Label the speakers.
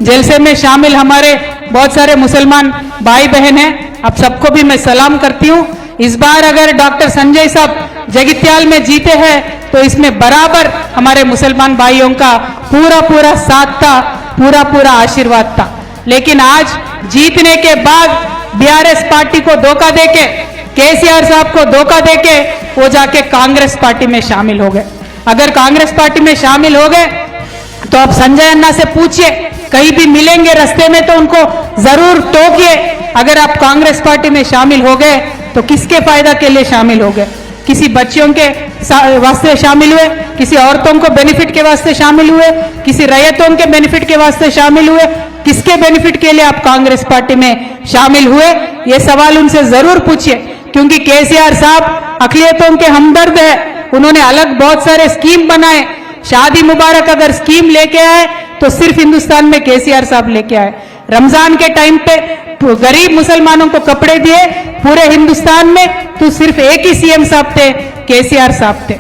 Speaker 1: जलसे में शामिल हमारे बहुत सारे मुसलमान भाई बहन हैं, आप सबको भी मैं सलाम करती हूँ। इस बार अगर डॉक्टर संजय साहब जगित्याल में जीते हैं तो इसमें बराबर हमारे मुसलमान भाइयों का पूरा साथ था, पूरा आशीर्वाद था। लेकिन आज जीतने के बाद बीआरएस पार्टी को धोखा देके, केसीआर साहब को धोखा देके वो जाके कांग्रेस पार्टी में शामिल हो गए। अगर कांग्रेस पार्टी में शामिल हो गए तो आप संजय अन्ना से पूछिए, कहीं भी मिलेंगे रास्ते में तो उनको जरूर टोकिए। अगर आप कांग्रेस पार्टी में शामिल हो गए तो किसके फायदा के लिए शामिल हो गए? किसी बच्चियों के वास्ते शामिल हुए, किसी औरतों को बेनिफिट के वास्ते शामिल हुए, किसी रैयतों के बेनिफिट के वास्ते शामिल हुए? किसके बेनिफिट के लिए आप कांग्रेस पार्टी में शामिल हुए? ये सवाल उनसे जरूर पूछिए, क्योंकि केसीआर साहब अकलियतों के हमदर्द है। उन्होंने अलग बहुत सारे स्कीम बनाए। शादी मुबारक अगर स्कीम लेके आए तो सिर्फ हिंदुस्तान में केसीआर साहब लेके आए। रमजान के टाइम पे गरीब मुसलमानों को कपड़े दिए पूरे हिंदुस्तान में, तो सिर्फ एक ही सीएम साहब थे, केसीआर साहब थे।